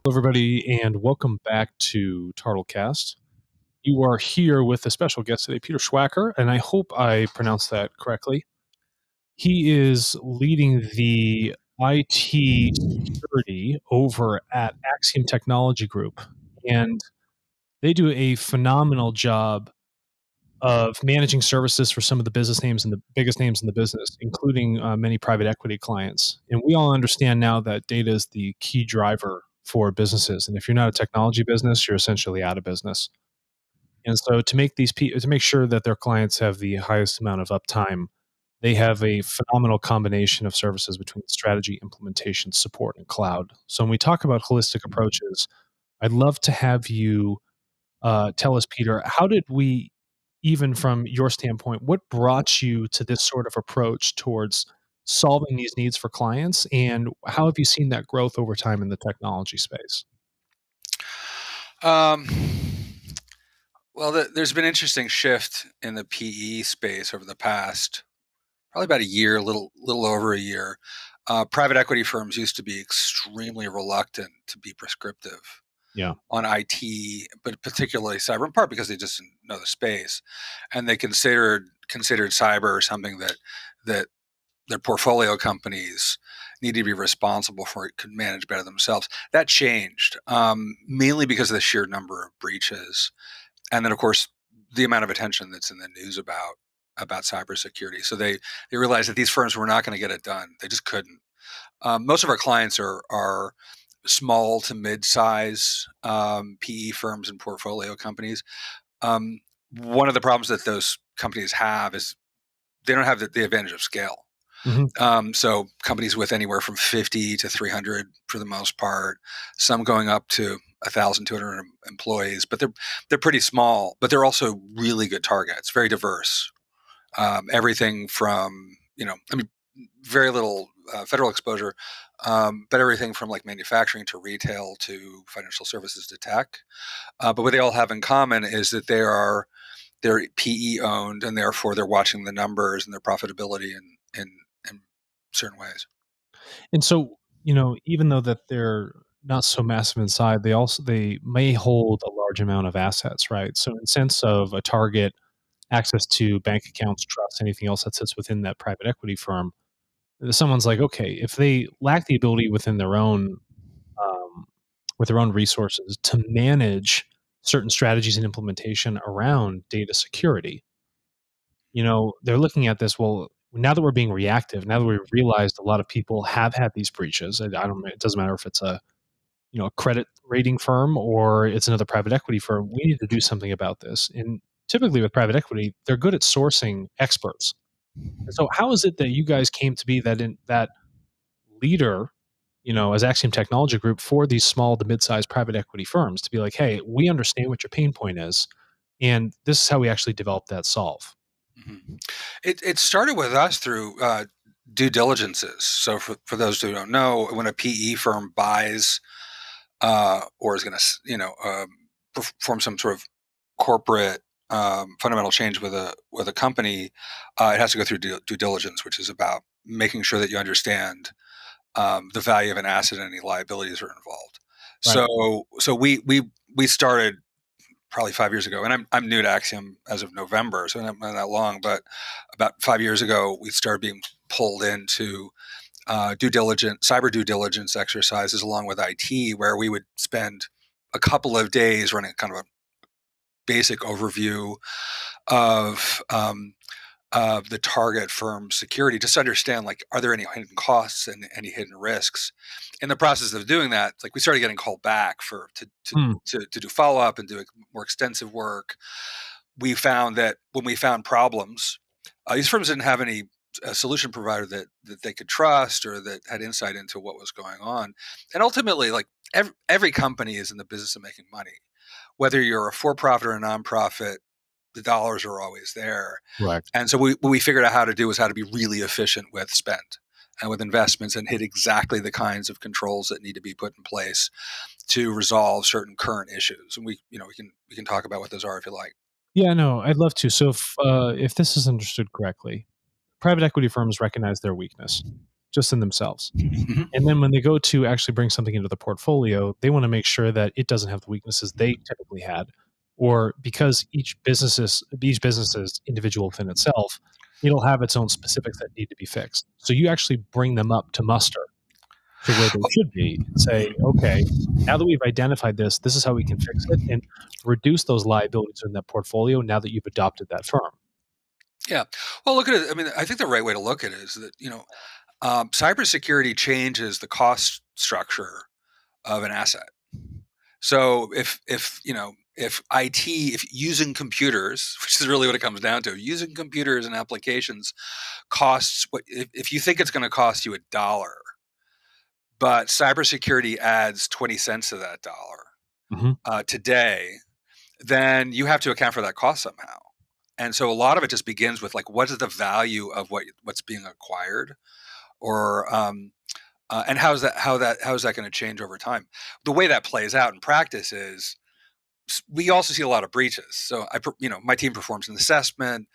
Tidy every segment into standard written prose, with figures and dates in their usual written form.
Hello, everybody, and welcome back to Tartlecast. You are here with a special guest today, Peter Schwacker, and I hope I pronounced that correctly. He is leading the IT security over at Axiom Technology Group, and they do a phenomenal job of managing services for some of the business names and the biggest names in the business, including many private equity clients. And we all understand now that data is the key driver for businesses. And if you're not a technology business, you're essentially out of business. And so to make sure that their clients have the highest amount of uptime, they have a phenomenal combination of services between strategy, implementation, support, and cloud. So when we talk about holistic approaches, I'd love to have you tell us, Peter, how did we, even from your standpoint, what brought you to this sort of approach towards solving these needs for clients, and how have you seen that growth over time in the technology space? Um, there's been an interesting shift in the PE space over the past probably about a year, little over a year. Private equity firms used to be extremely reluctant to be prescriptive Yeah. on IT, but particularly cyber, in part because they just didn't know the space, and they considered cyber something that their portfolio companies needed to be responsible for, it could manage better themselves. That changed, mainly because of the sheer number of breaches, and then of course the amount of attention that's in the news about cybersecurity. So they realized that these firms were not going to get it done. They just couldn't. Most of our clients are small to mid-size PE firms and portfolio companies. Um, One of the problems that those companies have is they don't have the advantage of scale. Hmm. So companies with anywhere from 50 to 300 for the most part, some going up to 1,200 employees, but they're pretty small, but they're also really good targets, very diverse. Everything from, very little federal exposure, but everything from like manufacturing to retail to financial services to tech. But what they all have in common is that they're PE owned, and therefore they're watching the numbers and their profitability in certain ways. And so, even though that they're not so massive inside, they may hold a large amount of assets, right? So, in sense of a target, access to bank accounts, trusts, anything else that sits within that private equity firm, someone's like, okay, if they lack the ability within their own with their own resources to manage certain strategies and implementation around data security, they're looking at this. Well, now that we're being reactive, now that we've realized a lot of people have had these breaches, and I don't. It doesn't matter if it's a credit rating firm or it's another private equity firm. We need to do something about this. And typically with private equity, they're good at sourcing experts. And so, how is it that you guys came to be that leader, as Axiom Technology Group for these small to mid-sized private equity firms to be like, hey, we understand what your pain point is, and this is how we actually develop that solve. Mhm. It started with us through due diligences. So for those who don't know, when a PE firm buys or is going to perform some sort of corporate fundamental change with a company, it has to go through due diligence, which is about making sure that you understand the value of an asset and any liabilities are involved. Right. So we started probably 5 years ago, and I'm new to Axiom as of November, so not that long. But about 5 years ago, we started being pulled into cyber due diligence exercises along with IT, where we would spend a couple of days running kind of a basic overview of the target firm security, just to understand, like, are there any hidden costs and any hidden risks. In the process of doing that, like, we started getting called back for Hmm. to do follow up and do more extensive work. We found that when we found problems, these firms didn't have any solution provider that they could trust or that had insight into what was going on. And ultimately, like, every company is in the business of making money, whether you're a for-profit or a nonprofit. The dollars are always there. Correct. And so what we figured out how to do was how to be really efficient with spend and with investments and hit exactly the kinds of controls that need to be put in place to resolve certain current issues. And we can talk about what those are if you like. Yeah, no, I'd love to. So, if this is understood correctly, private equity firms recognize their weakness. just in themselves. Mhm. And then when they go to actually bring something into the portfolio, they want to make sure that it doesn't have the weaknesses they typically had, or because each business's individual within itself, it'll have its own specifics that need to be fixed. So you actually bring them up to muster to where they should be and say, okay, now that we've identified this, this is how we can fix it and reduce those liabilities in that portfolio now that you've adopted that firm. Yeah. Well, look at it. I mean, I think the right way to look at it is that, cybersecurity changes the cost structure of an asset. So if IT, if using computers, which is really what it comes down to, using computers and applications costs what if you think it's going to cost you $1, but cybersecurity adds 20 cents to that dollar Hmm. today, then you have to account for that cost somehow. And so a lot of it just begins with like, what is the value of what's being acquired, or and how is that going to change over time? The way that plays out in practice is we also see a lot of breaches. So my team performs an assessment.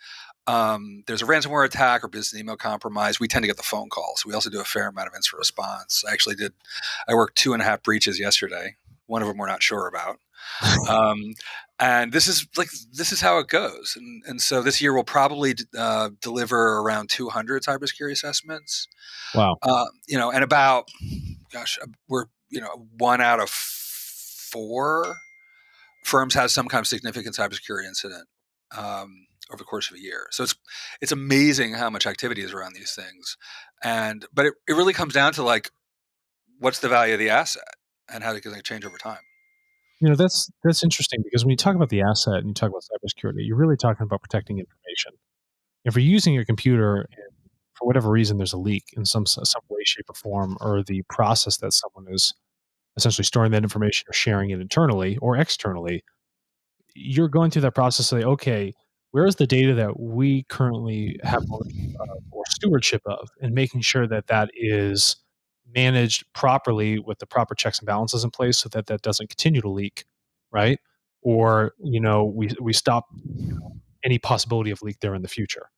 There's a ransomware attack or business email compromise. We tend to get the phone calls. We also do a fair amount of incident response. I worked 2.5 breaches yesterday. One of them we're not sure about. Um, and this is how it goes. And so this year we'll probably deliver around 200 cybersecurity assessments. Wow. And about, gosh, we're, one out of four firms has some kind of significant cybersecurity incident over the course of a year. So it's amazing how much activity is around these things, but it really comes down to like, what's the value of the asset and how does it change over time. That's interesting because when you talk about the asset and you talk about cybersecurity, you're really talking about protecting information. If you're using your computer and for whatever reason there's a leak in some way, shape, or form, or the process that someone is essentially storing that information or sharing it internally or externally, you're going through that process to say, okay, where is the data that we currently have ownership of or stewardship of, and making sure that that is managed properly with the proper checks and balances in place so that that doesn't continue to leak, right? Or we stop any possibility of leak there in the future.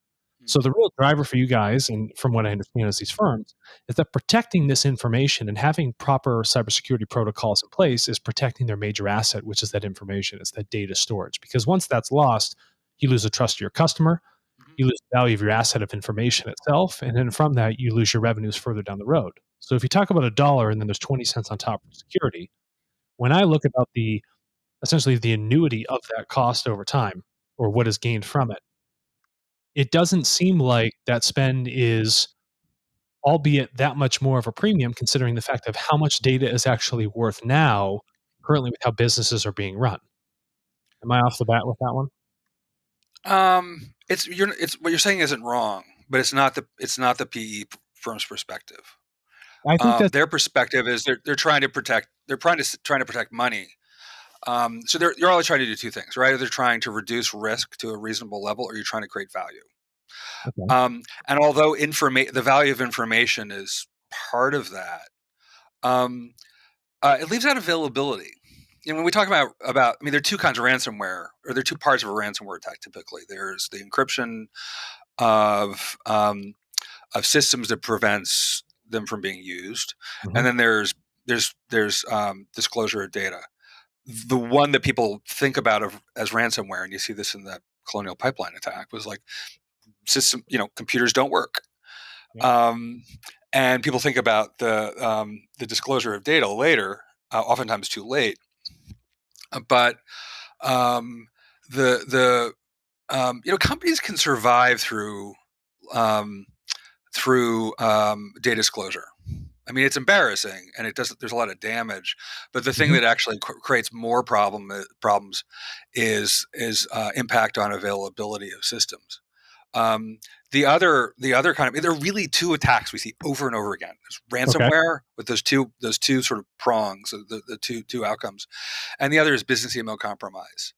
So the real driver for you guys, and from what I understand as these firms, is that protecting this information and having proper cybersecurity protocols in place is protecting their major asset, which is that information. It's that data storage. Because once that's lost, you lose the trust of your customer, Mhm. you lose the value of your asset of information itself, and then from that, you lose your revenues further down the road. So if you talk about a dollar and then there's 20 cents on top for security, when I look about the essentially the annuity of that cost over time or what is gained from it, it doesn't seem like that spend is albeit that much more of a premium considering the fact of how much data is actually worth now currently with how businesses are being run. Am I off the bat with that one? It's what you're saying isn't wrong, but it's not the PE firm's perspective. I think that's Their perspective is they're trying to protect trying to protect money. So you're always trying to do two things, right? Either trying to reduce risk to a reasonable level, or you're trying to create value. okay. And although the value of information is part of that, um, it leaves out availability. When we talk about, I mean, there are two kinds of ransomware, or there are two parts of a ransomware attack. Typically, there's the encryption of systems that prevents them from being used, Mhm. and then there's disclosure of data. The one that people think about as ransomware, and you see this in the Colonial Pipeline attack, was like computers don't work. Yeah. Um, and people think about the disclosure of data later, oftentimes too late. But um, the companies can survive um, through data disclosure. I mean, it's embarrassing, and it doesn't. There's a lot of damage, but the thing Mhm. that actually creates more problems is impact on availability of systems. Um, the other kind of, there are really two attacks we see over and over again. There's Okay. ransomware with those two sort of prongs, the two outcomes, and the other is business email compromise.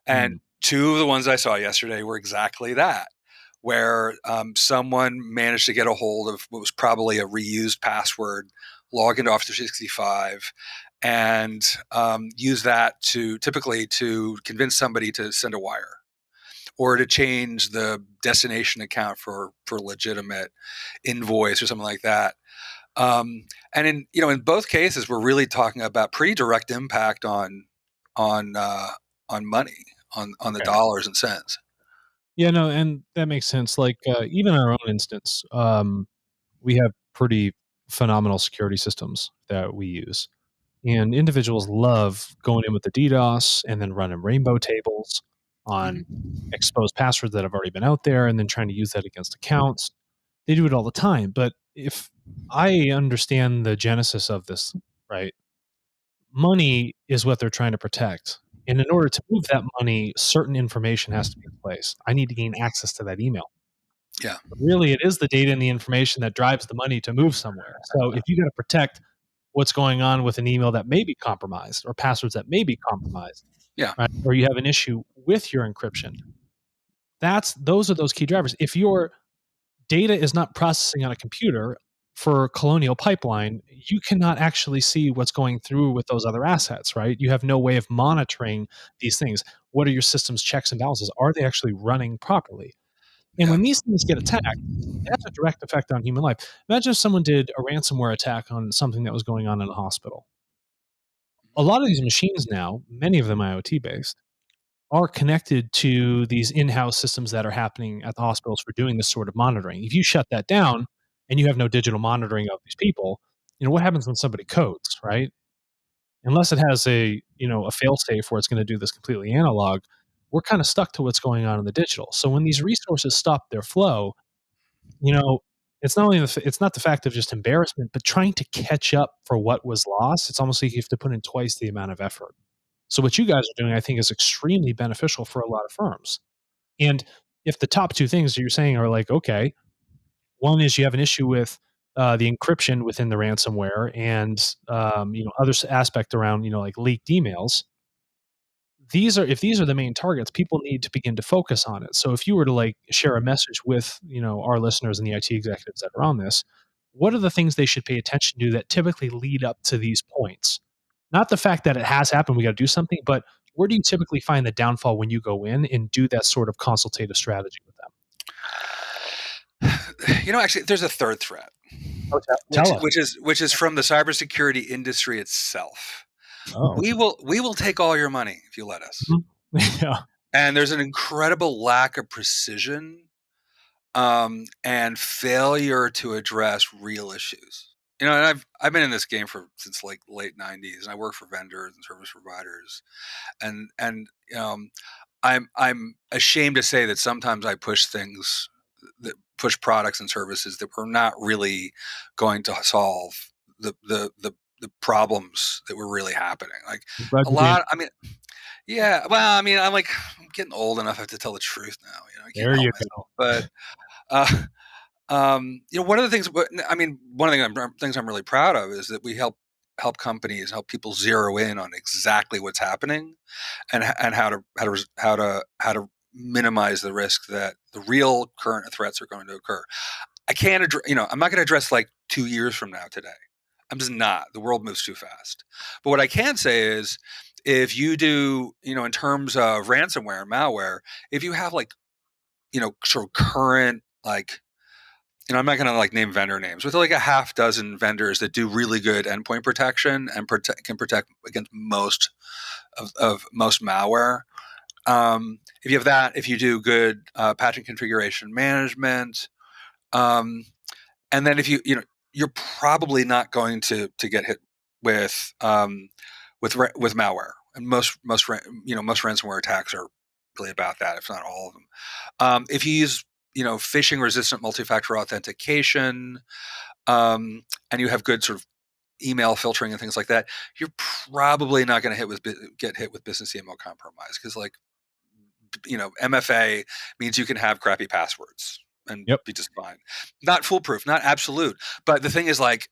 Mm. And two of the ones I saw yesterday were exactly that, where someone managed to get a hold of what was probably a reused password, log into Office 365, and use that to typically to convince somebody to send a wire. or to change the destination account for legitimate invoice or something like that. And in both cases, we're really talking about pretty direct impact on on money, on the Okay. dollars and cents. Yeah, no, and that makes sense. Like, even in our own instance, we have pretty phenomenal security systems that we use. And individuals love going in with the DDoS and then running rainbow tables on Mhm. exposed passwords that have already been out there and then trying to use that against accounts. They do it all the time. But if I understand the genesis of this, right, money is what they're trying to protect. And in order to move that money, certain information has to be in place. I need to gain access to that email. Yeah, But really, it is the data and the information that drives the money to move somewhere. So if you got to protect what's going on with an email that may be compromised or passwords that may be compromised, yeah, right? Or you have an issue with your encryption. Those are those key drivers. If your data is not processing on a computer for Colonial Pipeline, you cannot actually see what's going through with those other assets, right? You have no way of monitoring these things. What are your system's checks and balances? Are they actually running properly? And yeah. when these things get attacked, it has a direct effect on human life. Imagine if someone did a ransomware attack on something that was going on in a hospital. A lot of these machines now, many of them IoT based, are connected to these in-house systems that are happening at the hospitals for doing this sort of monitoring. If you shut that down and you have no digital monitoring of these people, what happens when somebody codes, right? Unless it has a fail-safe where it's going to do this completely analog, we're kind of stuck to what's going on in the digital. So when these resources stop their flow, you know, it's not the fact of just embarrassment, but trying to catch up for what was lost. It's almost like you have to put in twice the amount of effort. So what you guys are doing, I think, is extremely beneficial for a lot of firms. And if the top two things you're saying are like, okay, one is you have an issue with the encryption within the ransomware, and other aspect around like leaked emails. These are the main targets, people need to begin to focus on it. So if you were to like share a message with our listeners and the IT executives that are on this, what are the things they should pay attention to that typically lead up to these points? Not the fact that it has happened, we got to do something, but where do you typically find the downfall when you go in and do that sort of consultative strategy with them? Actually, there's a third threat, Oh, which tell us. which is from the cybersecurity industry itself. Oh, We will take all your money if you let us. mhm. Yeah. And there's an incredible lack of precision, and failure to address real issues. And I've been in this game since like late '90s, and I work for vendors and service providers, and I'm ashamed to say that sometimes I push things that push products and services that were not really going to solve the problems that were really happening. Like I'm glad a you're being lot. I mean, yeah. Well, I mean, I'm getting old enough to tell the truth now. I can't there help you myself. go. But uh, one of the things. I mean, one of the things I'm really proud of is that we help companies, help people zero in on exactly what's happening, and how to minimize the risk that the real current threats are going to occur. I can't address. I'm not going to address like 2 years from now today. I'm just not. The world moves too fast. But what I can say is, if you do, in terms of ransomware and malware, if you have like, sort of current, like, I'm not going to like name vendor names, with like a half dozen vendors that do really good endpoint protection and can protect against most of most malware. If you have that, if you do good patch and configuration management, um, and then if you're probably not going to get hit with with malware. And most ransomware attacks are really about that, if not all of them. If you use phishing resistant multi-factor authentication, and you have good sort of email filtering and things like that, you're probably not going to get hit with business email compromise, because like MFA means you can have crappy passwords and Yep. be just fine. Not foolproof, not absolute. But the thing is, like,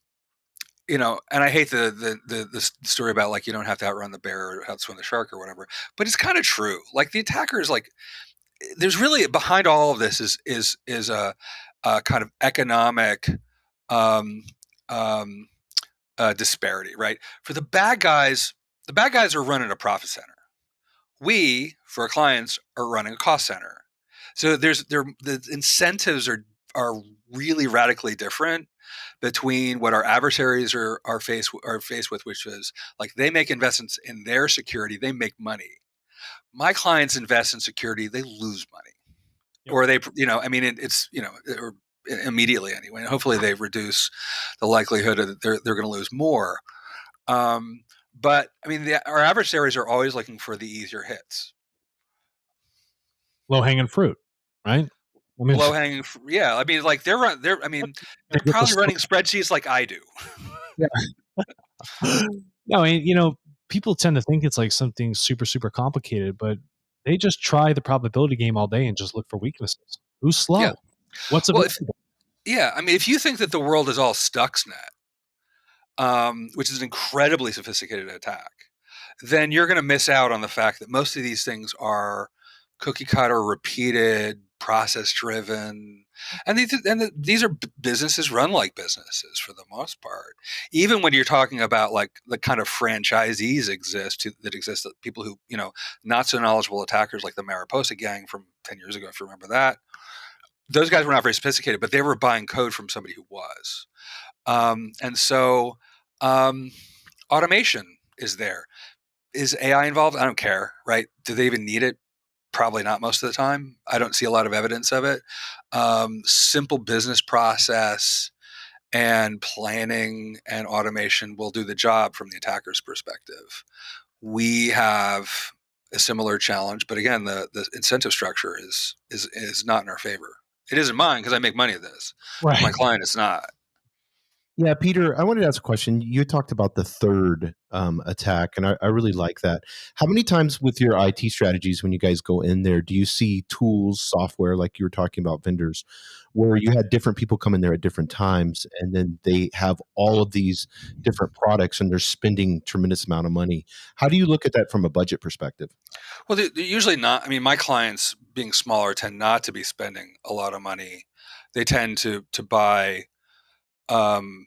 and I hate the story about like you don't have to outrun the bear or outswim the shark or whatever. But it's kind of true. Like the attacker is like, there's really behind all of this is a kind of economic um, um, disparity, right? For the bad guys are running a profit center. We, for our clients, are running a cost center. So the incentives are really radically different between what our adversaries are faced with, which is like they make investments in their security, they make money. My clients invest in security, they lose money, Yep. or I mean, it's or immediately anyway. And hopefully, they reduce the likelihood that they're going to lose more. Um, but I mean, our adversaries are always looking for the easier hits. Low hanging fruit, right? I mean, Low hanging, yeah. I mean, like I mean, they're get the probably stuff. running spreadsheets like I do. No, and people tend to think it's like something super, super complicated, but they just try the probability game all day and just look for weaknesses. Who's Yeah. slow? What's Well, if available? yeah, I mean, if you think that the world is all Stuxnet, which is an incredibly sophisticated attack, then you're going to miss out on the fact that most of these things are cookie cutter, repeated, process driven, and these are businesses run like businesses for the most part. Even when you're talking about like the kind of franchisees that exist, that people who not so knowledgeable attackers like the Mariposa gang from 10 years ago, if you remember that. Those guys were not very sophisticated, but they were buying code from somebody who was. And so um, automation is there. Is AI involved? I don't care, right? Do they even need it? Probably not most of the time. I don't see a lot of evidence of it. Simple business process and planning and automation will do the job from the attacker's perspective. We have a similar challenge, but again, the incentive structure is not in our favor. It isn't mine because I make money at this. For Right. my client, it's not. Yeah, Peter, I wanted to ask a question. You talked about the third attack, and I really like that. How many times with your IT strategies, when you guys go in there, do you see tools, software, like you were talking about vendors, where you had different people come in there at different times, and then they have all of these different products, and they're spending tremendous amount of money? How do you look at that from a budget perspective? Well, they're usually not. I mean, my clients, being smaller, tend not to be spending a lot of money. They tend to um,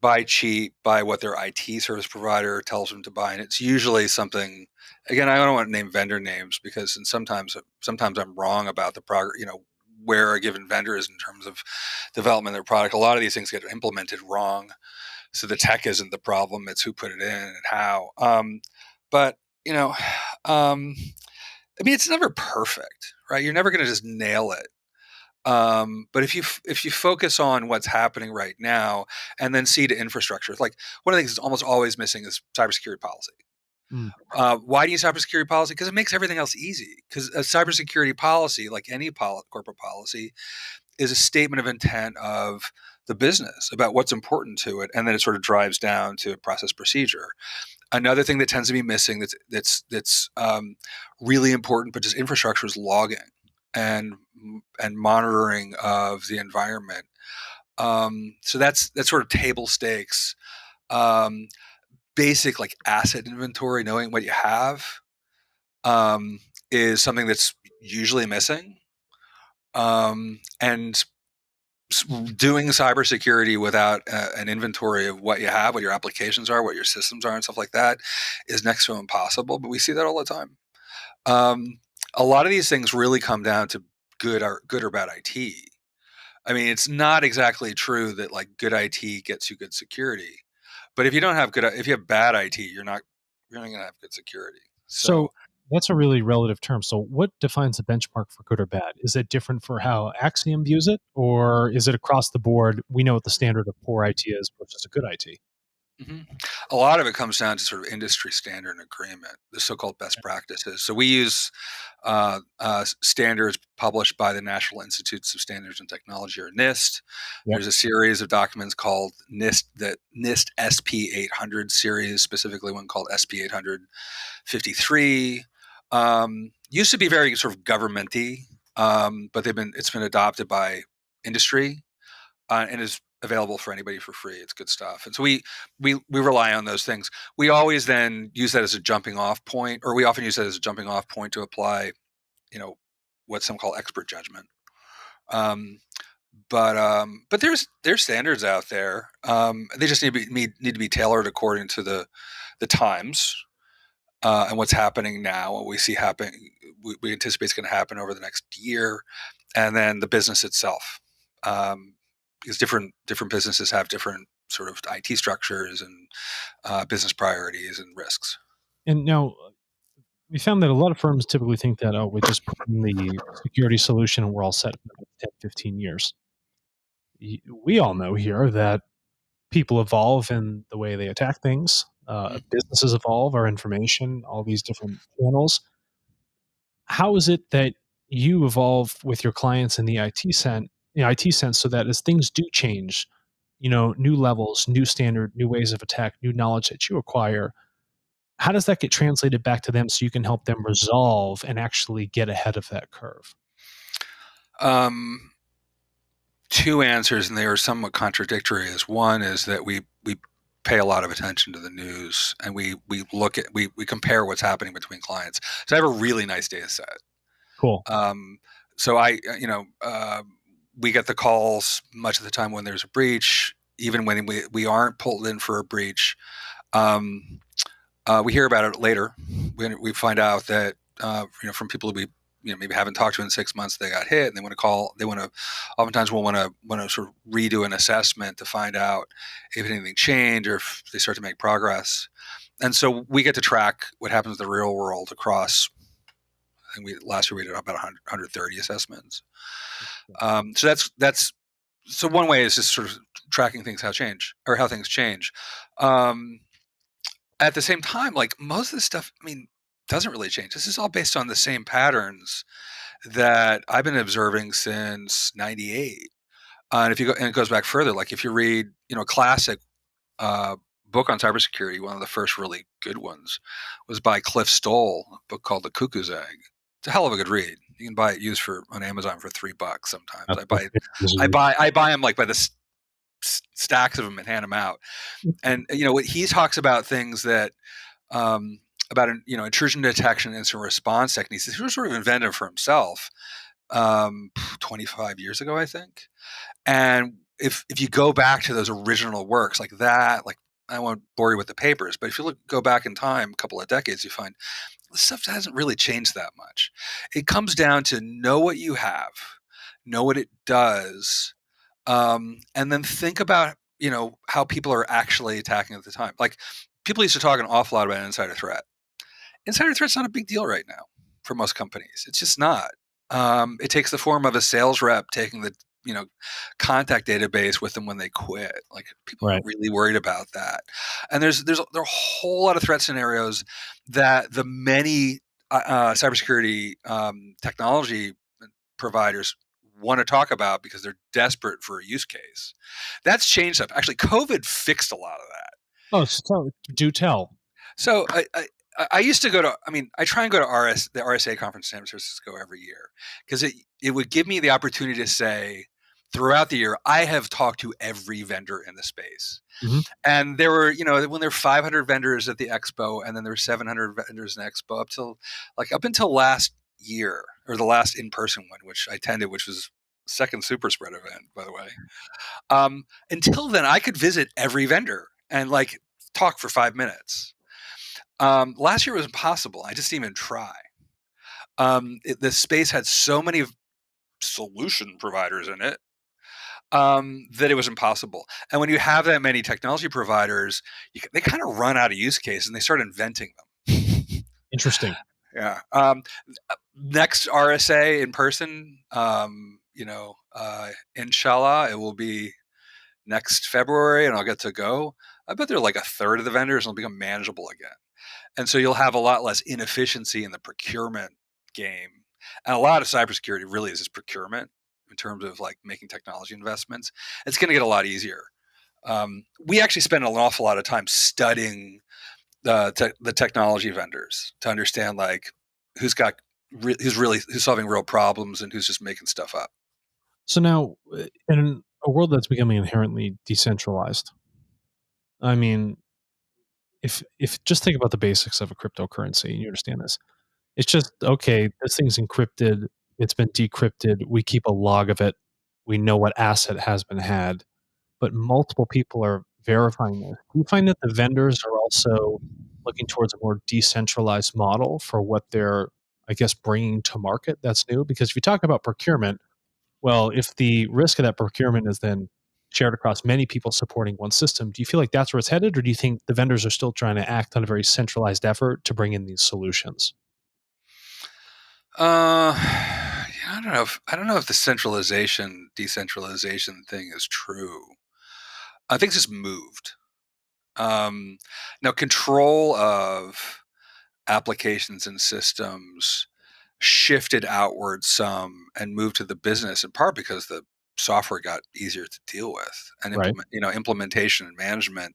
buy cheap, buy what their IT service provider tells them to buy, and it's usually something. Again, I don't want to name vendor names because and sometimes I'm wrong about the progress. Where a given vendor is in terms of development of their product. A lot of these things get implemented wrong, so the tech isn't the problem; it's who put it in and how. But you know, um, I mean, it's never perfect, right? You're never going to just nail it. But if you focus on what's happening right now and then see to infrastructure, like one of the things that's almost always missing is cybersecurity policy. Mm. Why do you need cybersecurity policy? Because it makes everything else easy. Because a cybersecurity policy, like any corporate policy, is a statement of intent of the business about what's important to it, and then it sort of drives down to process procedure. Another thing that tends to be missing that's really important, but just infrastructure is logging and and monitoring of the environment. So that's sort of table stakes. Um, Basic like asset inventory, knowing what you have, um, is something that's usually missing. And doing cybersecurity without an inventory of what you have, what your applications are, what your systems are, and stuff like that is next to impossible. But we see that all the time. Um, a lot of these things really come down to good or bad IT. I mean, it's not exactly true that like good IT gets you good security, but if you have bad IT, you're not going to have good security. So So that's a really relative term. So what defines a benchmark for good or bad? Is it different for how Axiom views it, or is it across the board? We know what the standard of poor IT is versus a good IT. mhm. A lot of it comes down to sort of industry standard and agreement, the so-called best practices. So we use standards published by the National Institutes of Standards and Technology, or NIST. Yep. There's a series of documents called NIST SP 800 series, specifically one called SP 853. Used to be very sort of governmenty, but it's been adopted by industry and is available for anybody for free. It's good stuff, and so we rely on those things. We always then use that as a jumping off point, or we often use that as a jumping off point to apply, you know, what some call expert judgment. Um, but there's standards out there. They just need to be tailored according to the times. and what's happening now, what we see happening, we anticipate is going to happen over the next year, and then the business itself, because different businesses have different sort of IT structures and business priorities and risks. And now we found that a lot of firms typically think that, oh, we just put in the security solution and we're all set for the next 10, 15 years. We all know here that people evolve in the way they attack things. Mm. Businesses evolve, our information, all these different channels. How is it that you evolve with your clients in the IT sense, so that as things do change, new levels, new standard, new ways of attack, new knowledge that you acquire, how does that get translated back to them so you can help them resolve and actually get ahead of that curve? Um, Two answers, and they are somewhat contradictory. Is one is that we pay a lot of attention to the news, and we compare what's happening between clients. So I have a really nice data set. Cool. So we get the calls much of the time when there's a breach, even when we aren't pulled in for a breach. We hear about it later. We find out that from people who we maybe haven't talked to in 6 months, they got hit, and they want to call. They want to, oftentimes will want to sort of redo an assessment to find out if anything changed or if they start to make progress. And so we get to track what happens in the real world across. I think last year we did about 130 assessments. So one way is just sort of tracking things how things change. At the same time, like most of this stuff, doesn't really change. This is all based on the same patterns that I've been observing since '98. And if you go, and it goes back further, like if you read, a classic book on cybersecurity, one of the first really good ones was by Cliff Stoll, a book called The Cuckoo's Egg. It's a hell of a good read. You can buy it used on Amazon for $3 sometimes. I buy them like by the stacks of them and hand them out. And he talks about things that about intrusion detection and incident response techniques. He was sort of invented for himself 25 years ago, I think. And if you go back to those original works like that, like I won't bore you with the papers, but if you go back in time a couple of decades, you find this stuff hasn't really changed that much. It comes down to know what you have, know what it does, and then think about how people are actually attacking at the time. Like people used to talk an awful lot about insider threat. Insider threat's not a big deal right now for most companies. It's just not. It takes the form of a sales rep taking the contact database with them when they quit. Like people are really worried about that. And there are a whole lot of threat scenarios that the many cybersecurity technology providers want to talk about because they're desperate for a use case. That's changed stuff. Actually, COVID fixed a lot of that. Oh, so do tell. So I used to go to, I try and go to the RSA conference in San Francisco every year because it would give me the opportunity to say throughout the year, I have talked to every vendor in the space. Mm-hmm. And there were, when there were 500 vendors at the expo and then there were 700 vendors in the expo up until last year, or the last in-person one, which I attended, which was second super spread event, by the way. Until then, I could visit every vendor and talk for 5 minutes. Last year was impossible. I just didn't even try. The space had so many solution providers in it that it was impossible. And when you have that many technology providers, they kind of run out of use cases and they start inventing them. Interesting. Yeah. Next RSA in person, inshallah, it will be next February and I'll get to go. I bet they're like a third of the vendors and it'll become manageable again. And so you'll have a lot less inefficiency in the procurement game. And a lot of cybersecurity really is just procurement in terms of making technology investments. It's going to get a lot easier. We actually spend an awful lot of time studying the technology vendors to understand who's solving real problems and who's just making stuff up. So now, in a world that's becoming inherently decentralized, if just think about the basics of a cryptocurrency, and you understand this, it's just okay. This thing's encrypted. It's been decrypted. We keep a log of it. We know what asset has been had, but multiple people are verifying this. Do you find that the vendors are also looking towards a more decentralized model for what they're, I guess, bringing to market that's new? Because if you talk about procurement, well, if the risk of that procurement is then shared across many people supporting one system, do you feel like that's where it's headed, or do you think the vendors are still trying to act on a very centralized effort to bring in these solutions? Yeah, I don't know if the centralization decentralization thing is true. I think it's just moved. Um, Now, control of applications and systems shifted outward some and moved to the business in part because the software got easier to deal with and Right. implementation and management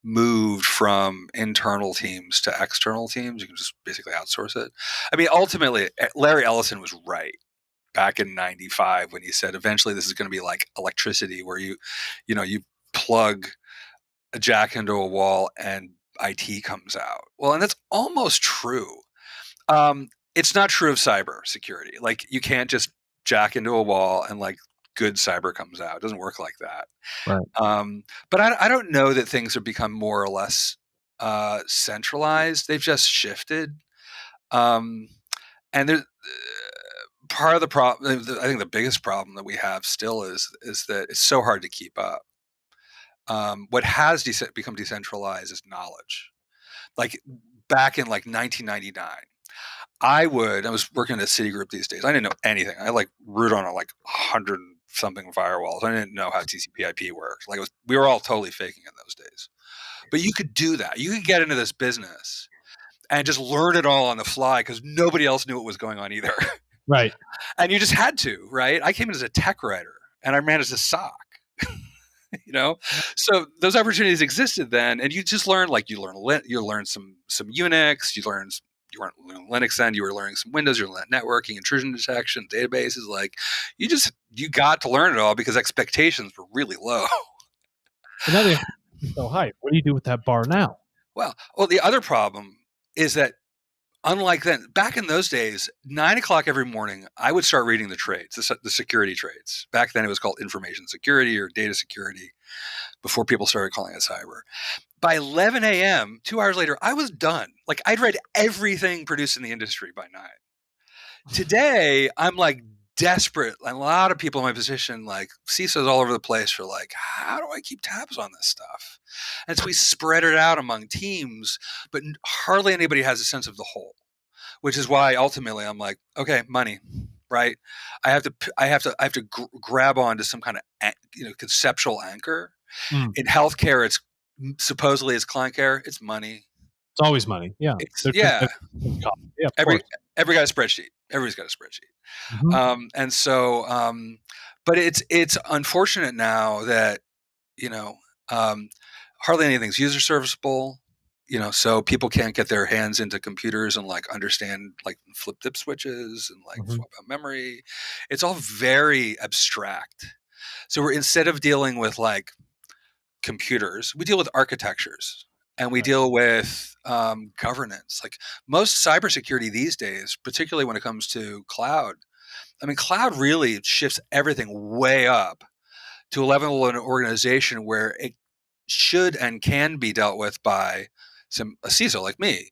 moved from internal teams to external teams. You can just basically outsource it. I mean, ultimately, Larry Ellison was right back in 95 when he said eventually this is going to be like electricity where you plug a jack into a wall and IT comes out. Well, and that's almost true. It's not true of cyber security. Like you can't just jack into a wall and like good cyber comes out. It doesn't work like that. Right. But I don't know that things have become more or less centralized. They've just shifted. Um, and there's part of the problem. I think the biggest problem that we have still is that it's so hard to keep up. What has become decentralized is knowledge. Like back in like 1999, I was working at Citigroup these days. I didn't know anything. I like root on like 100 something firewalls. I didn't know how TCP/IP worked. Like we were all totally faking in those days. But you could do that. You could get into this business and just learn it all on the fly because nobody else knew what was going on either. Right. And you just had to, right? I came in as a tech writer and I managed a SOC. you know so those opportunities existed then, and you just learn, like you learn some Unix, you weren't learning Linux then, you were learning some Windows, you learned networking, intrusion detection, databases. Like you got to learn it all because expectations were really low. But now the expectations are so high. What do you do with that bar now? Well, the other problem is that unlike then, back in those days, 9 o'clock every morning, I would start reading the trades, the security trades. Back then, it was called information security or data security before people started calling it cyber. By 11 a.m., 2 hours later, I was done. Like I'd read everything produced in the industry by 9. Today, I'm like desperate. And a lot of people in my position, like CISOs all over the place, are like, how do I keep tabs on this stuff? And so we spread it out among teams, but hardly anybody has a sense of the whole, which is why ultimately I'm like, okay, money, right? I have to grab onto some kind of conceptual anchor. Mm. In healthcare, it's supposedly it's client care, it's money. It's always money. Yeah. It's Yeah, of every course. every got a spreadsheet. Everybody's got a spreadsheet. Mhm. And so, but it's unfortunate now that you know um, hardly anything's user serviceable. So people can't get their hands into computers and like understand like flip dip switches and like Mhm. swap out memory. It's all very abstract. So instead of dealing with like computers, we deal with architectures and we Right. deal with governance. Like most cybersecurity these days, particularly when it comes to cloud, I mean, cloud really shifts everything way up to a level of an organization where it should and can be dealt with by a CISO like me.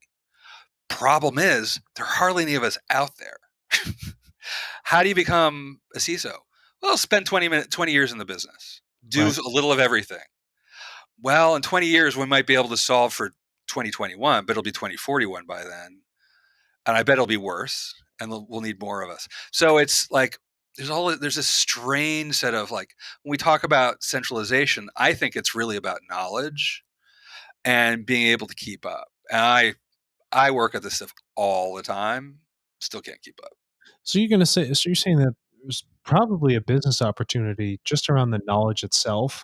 Problem is, there are hardly any of us out there. How do you become a CISO? Well, spend 20 years in the business, do Right. a little of everything. Well, in 20 years, we might be able to solve for 2021, but it'll be 2041 by then. And I bet it'll be worse and we'll need more of us. So it's like, there's a strange set of like, when we talk about centralization, I think it's really about knowledge and being able to keep up. And I work at this stuff all the time, still can't keep up. So you're saying that there's probably a business opportunity just around the knowledge itself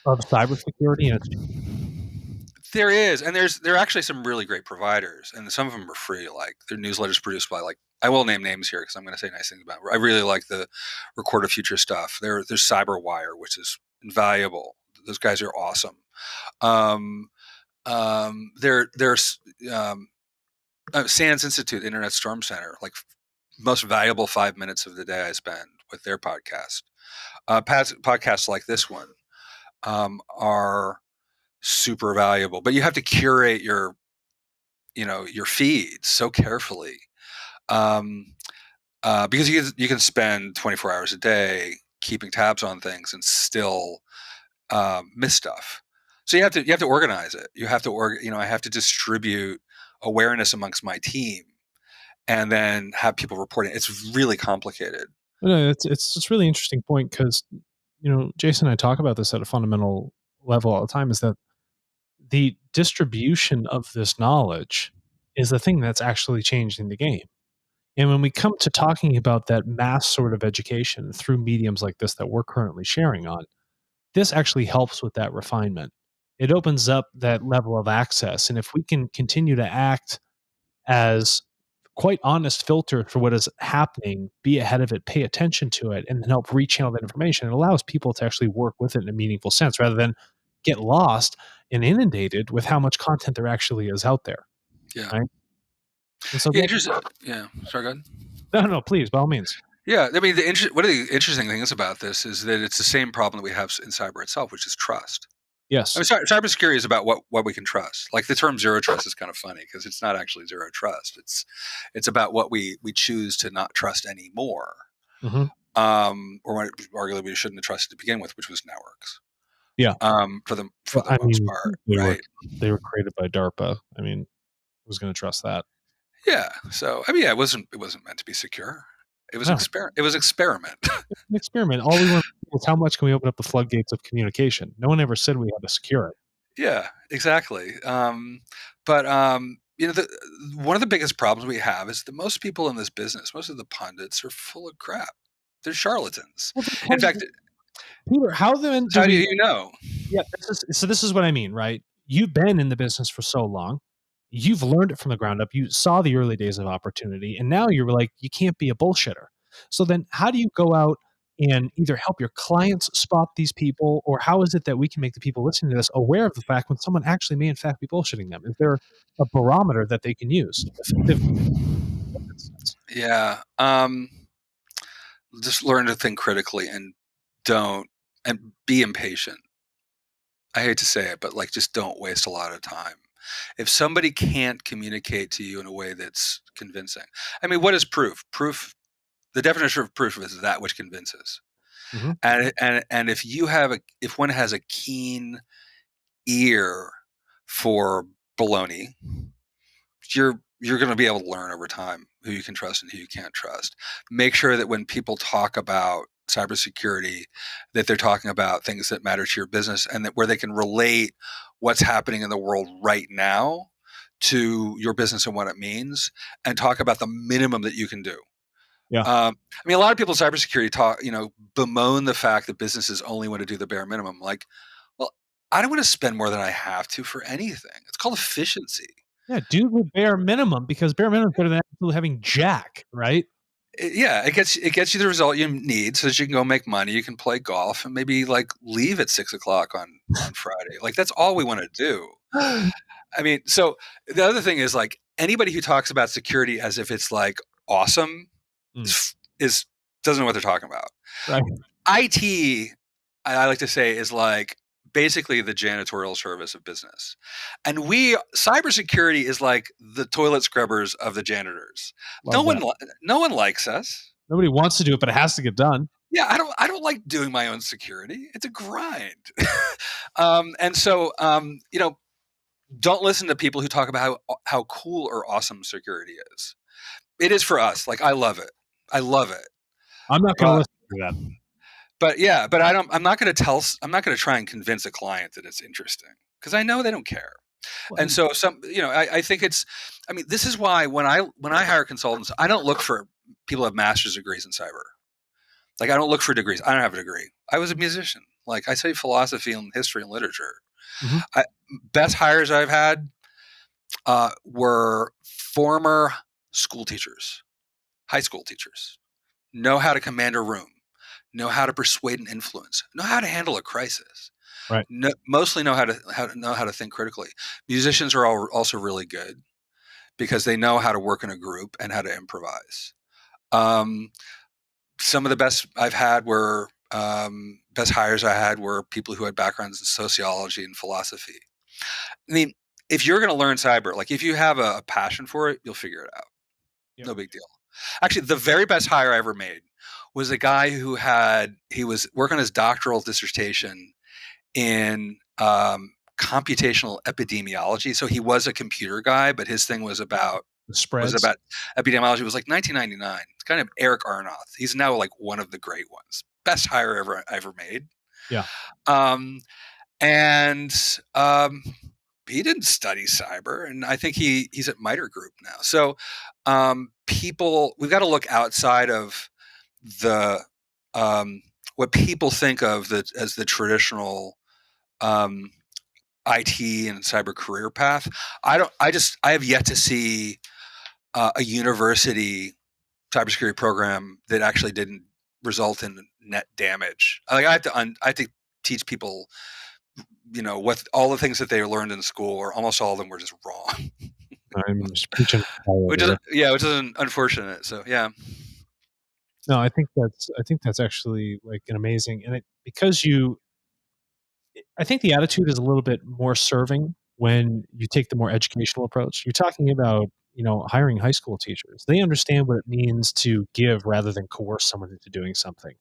of cybersecurity, and it's There is, and there are actually some really great providers, and some of them are free. Like their newsletters produced by like I will name names here because I'm going to say nice things about it. I really like the Record of Future stuff. There's CyberWire, which is invaluable. Those guys are awesome. Um, there's SANS Institute, Internet Storm Center, like most valuable 5 minutes of the day I spend with their podcast. Podcasts like this one are super valuable, but you have to curate your your feeds so carefully, um, because you can spend 24 hours a day keeping tabs on things and still miss stuff. So you have to organize it. You have to I have to distribute awareness amongst my team, and then have people reporting. It's really complicated. No, it's really interesting point because Jason and I talk about this at a fundamental level all the time. Is that the distribution of this knowledge is the thing that's actually changing the game. And when we come to talking about that mass sort of education through mediums like this that we're currently sharing on, this actually helps with that refinement. It opens up that level of access. And if we can continue to act as quite honest filter for what is happening, be ahead of it, pay attention to it, and then help rechannel that information, it allows people to actually work with it in a meaningful sense rather than get lost and inundated with how much content there actually is out there. Yeah. Right. And so Yeah. that, Interesting. Yeah. Sorry, go ahead. no, please, by all means. Yeah. I mean, one of the interesting things about this is that it's the same problem that we have in cyber itself, which is trust. I Yes. mean, cybersecurity is about what we can trust. Like the term zero trust is kind of funny because it's not actually zero trust. It's about what we choose to not trust anymore, Hmm. or what arguably we shouldn't have trusted to begin with, which was networks. Yeah. For the Well, I most mean, part, they were right? they were created by DARPA. I mean, who's going to trust that? Yeah. So I mean, yeah, it wasn't meant to be secure. It was No, It was experiment. it's an experiment. All we want to know is how much can we open up the floodgates of communication. No one ever said we had to secure it. Yeah, exactly. But one of the biggest problems we have is that most people in this business, most of the pundits, are full of crap. They're charlatans. Well, In fact, Peter, how then so do how do we? you know? Yeah, this is what I mean, right? You've been in the business for so long. You've learned it from the ground up. You saw the early days of opportunity, and now you're like, you can't be a bullshitter. So then, how do you go out and either help your clients spot these people, or how is it that we can make the people listening to this aware of the fact when someone actually may, in fact, be bullshitting them? Is there a barometer that they can use effectively? Yeah, just learn to think critically and don't and be impatient. I hate to say it, but like, just don't waste a lot of time. If somebody can't communicate to you in a way that's convincing, I mean, what is proof? Proof. The definition of proof is that which convinces. Mhm. And if one has a keen ear for baloney, you're going to be able to learn over time who you can trust and who you can't trust. Make sure that when people talk about cybersecurity, that they're talking about things that matter to your business and that where they can relate what's happening in the world right now to your business and what it means, and talk about the minimum that you can do. Yeah. I mean, a lot of people in cybersecurity bemoan the fact that businesses only want to do the bare minimum. Like, well, I don't want to spend more than I have to for anything. It's called efficiency. Yeah, do the bare minimum because bare minimum is better than absolutely having jack, right? Yeah, it gets you the result you need, so that you can go make money. You can play golf and maybe like leave at 6 o'clock on Friday. Like that's all we want to do. I mean, so the other thing is like anybody who talks about security as if it's like awesome is doesn't know what they're talking about. Right. IT, I like to say, is like basically the janitorial service of business. And cybersecurity is like the toilet scrubbers of the janitors. Love that. No one likes us. Nobody wants to do it, but it has to get done. Yeah, I don't like doing my own security. It's a grind. And so don't listen to people who talk about how cool or awesome security is. It is for us. Like I love it. I love it. I'm not going to listen to that. But yeah, but I'm not going to try and convince a client that it's interesting because I know they don't care. Well, And so I think this is why when I hire consultants, I don't look for people who have master's degrees in cyber. Like I don't look for degrees. I don't have a degree. I was a musician. Like I studied philosophy and history and literature. Mhm. Best hires I've had were former school teachers, high school teachers, know how to command a room, know how to persuade and influence, know how to handle a crisis. Right. Mostly know how to think critically. Musicians are also really good because they know how to work in a group and how to improvise. Some of the best hires I had were people who had backgrounds in sociology and philosophy. I mean, if you're going to learn cyber, like if you have a passion for it, you'll figure it out. Yep. No big deal. Actually, the very best hire I ever made was a guy he was working on his doctoral dissertation in computational epidemiology. So he was a computer guy, but his thing was about The spreads. epidemiology. It was like 1999. It's kind of Eric Arnoth. He's now like one of the great ones. Best hire ever made. Yeah. And he didn't study cyber, and I think he's at MITRE Group now. So we've got to look outside of the what people think of as the traditional IT and cyber career path. I have yet to see a university cybersecurity program that actually didn't result in net damage. Like I have to teach people, what all the things that they learned in school, or almost all of them, were just wrong. I'm just preaching. which is unfortunate. So yeah. No, I think that's actually like an amazing, and I think the attitude is a little bit more serving when you take the more educational approach. You're talking about, hiring high school teachers. They understand what it means to give rather than coerce someone into doing something.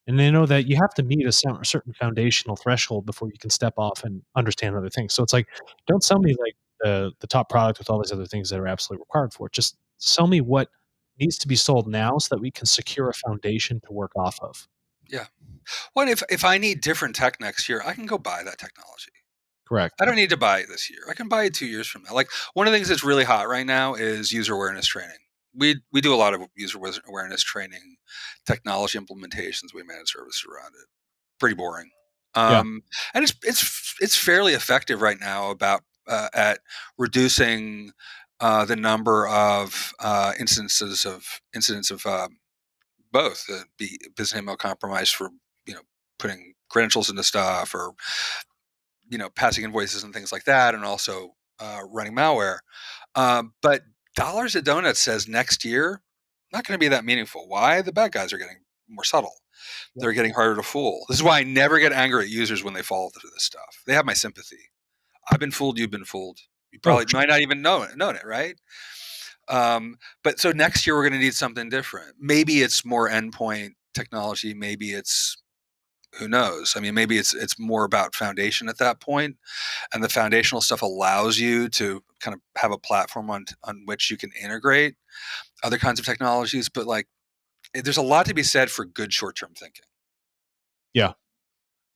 And they know that you have to meet a certain foundational threshold before you can step off and understand other things. So it's like, don't sell me like the top product with all these other things that are absolutely required for it. Just sell me what needs to be sold now so that we can secure a foundation to work off of. Yeah. Well, if I need different tech next year, I can go buy that technology. Correct. I don't need to buy it this year. I can buy it 2 years from now. Like, one of the things that's really hot right now is user awareness training. We do a lot of user awareness training, technology implementations. We manage services around it. Pretty boring. Yeah. And it's fairly effective right now at reducing the number of incidents of both the business email compromise for putting credentials into stuff, or passing invoices and things like that, and also running malware. But dollars to donuts says next year not going to be that meaningful. Why? The bad guys are getting more subtle. Yep. They're getting harder to fool. This is why I never get angry at users when they fall into this stuff. They have my sympathy. I've been fooled. You've been fooled. You probably might not even known it, right? But so next year we're going to need something different. Maybe it's more endpoint technology. Maybe it's, who knows? I mean, maybe it's more about foundation at that point, and the foundational stuff allows you to kind of have a platform on which you can integrate other kinds of technologies. But like, there's a lot to be said for good short-term thinking. Yeah.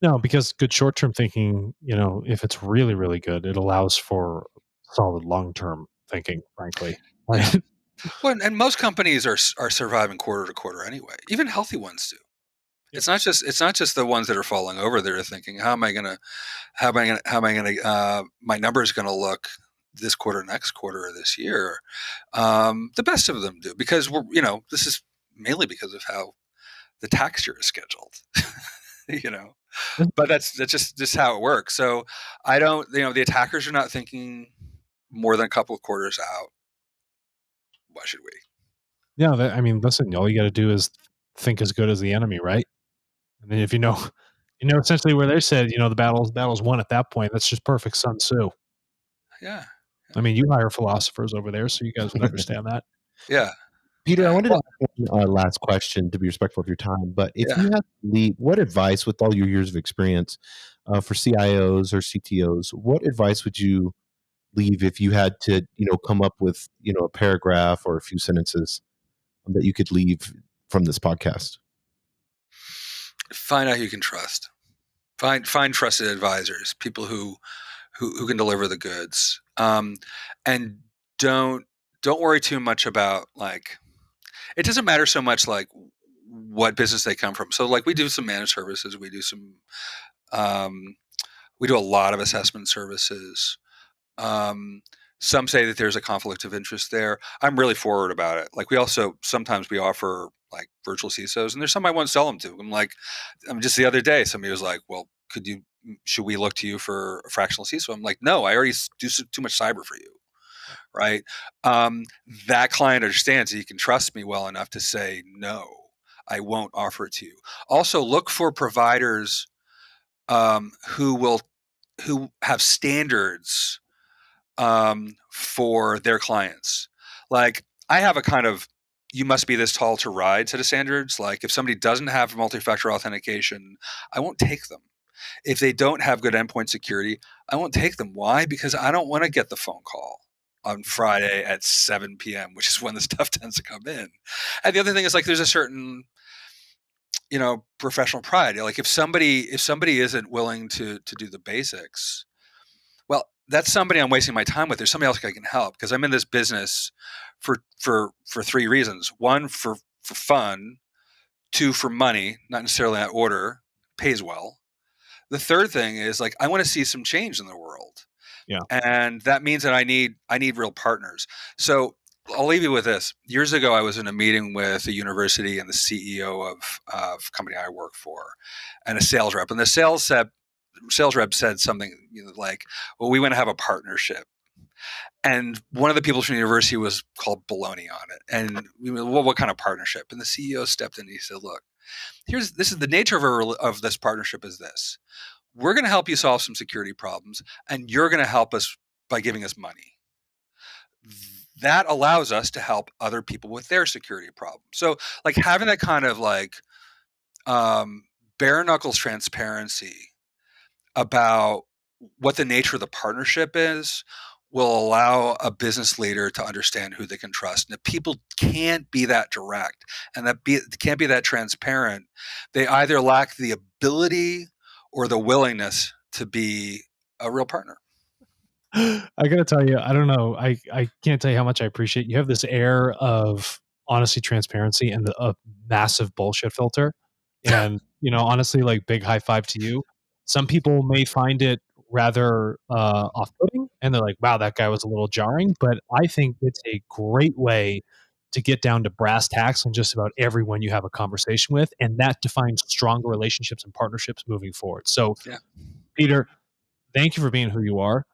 No, because good short-term thinking, if it's really, really good, it allows for solid long-term thinking, frankly. Yeah. Well, and most companies are surviving quarter to quarter anyway. Even healthy ones do. Yep. It's not just the ones that are falling over that are thinking, how am I gonna my number is gonna look this quarter, next quarter, or this year. The best of them do, because this is mainly because of how the tax year is scheduled. But that's just how it works. So I don't, the attackers are not thinking more than a couple of quarters out. Why should we? Yeah, listen, all you got to do is think as good as the enemy, right? And then if you know essentially where they said, the battle's won at that point. That's just perfect Sun Tzu. Yeah. I mean, you hire philosophers over there, so you guys would understand that. Yeah. Peter, I wanted to ask one last question to be respectful of your time. But if you had to leave, what advice, with all your years of experience, for CIOs or CTOs, what advice would you leave if you had to, come up with, a paragraph or a few sentences that you could leave from this podcast? Find out who you can trust. Find trusted advisors, people who can deliver the goods. And don't worry too much about, like, it doesn't matter so much like what business they come from. So like, we do some managed services, we do a lot of assessment services. Some say that there's a conflict of interest there. I'm really forward about it. Like, sometimes we offer like virtual CISOs, and there's some I won't sell them to. Just the other day, somebody was like, well, should we look to you for a fractional CISO? I'm like, no, I already do too much cyber for you. Right. That client understands that you can trust me well enough to say, no, I won't offer it to you. Also, look for providers who have standards for their clients. Like, I have a kind of you must be this tall to ride set of standards. Like, if somebody doesn't have multi-factor authentication, I won't take them. If they don't have good endpoint security, I won't take them. Why? Because I don't want to get the phone call on Friday at 7 p.m., which is when the stuff tends to come in. And the other thing is, like, there's a certain professional pride. Like, if somebody isn't willing to do the basics, well, that's somebody I'm wasting my time with. There's somebody else I can help, because I'm in this business for three reasons. One, for fun. Two, for money, not necessarily in that order. Pays well. The third thing is, like, I want to see some change in the world. Yeah. And that means that I need real partners. So I'll leave you with this. Years ago, I was in a meeting with a university and the CEO of company I work for, and a sales rep. And the sales rep said something like, well, we want to have a partnership. And one of the people from the university was called baloney on it. And well, what kind of partnership? And the CEO stepped in and he said, look, this is the nature of this partnership is this. We're going to help you solve some security problems, and you're going to help us by giving us money. That allows us to help other people with their security problems. So, like, having that kind of like bare knuckles transparency about what the nature of the partnership is will allow a business leader to understand who they can trust. And if people can't be that direct and can't be that transparent, they either lack the ability or the willingness to be a real partner. I gotta tell you, I don't know. I can't tell you how much I appreciate. You have this air of honesty, transparency, and a massive bullshit filter. And honestly, like, big high five to you. Some people may find it rather off-putting, and they're like, "Wow, that guy was a little jarring." But I think it's a great way to get down to brass tacks on just about everyone you have a conversation with, and that defines stronger relationships and partnerships moving forward. So, Yeah. Peter, thank you for being who you are.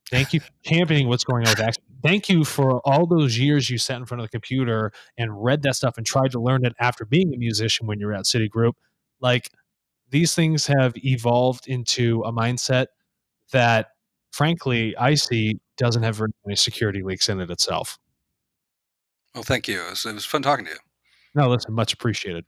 Thank you for championing what's going on with X. Thank you for all those years you sat in front of the computer and read that stuff and tried to learn it after being a musician when you were at Citigroup. Like, these things have evolved into a mindset that, frankly, I see doesn't have very many security leaks in it itself. Well, thank you. It was fun talking to you. No, listen, much appreciated.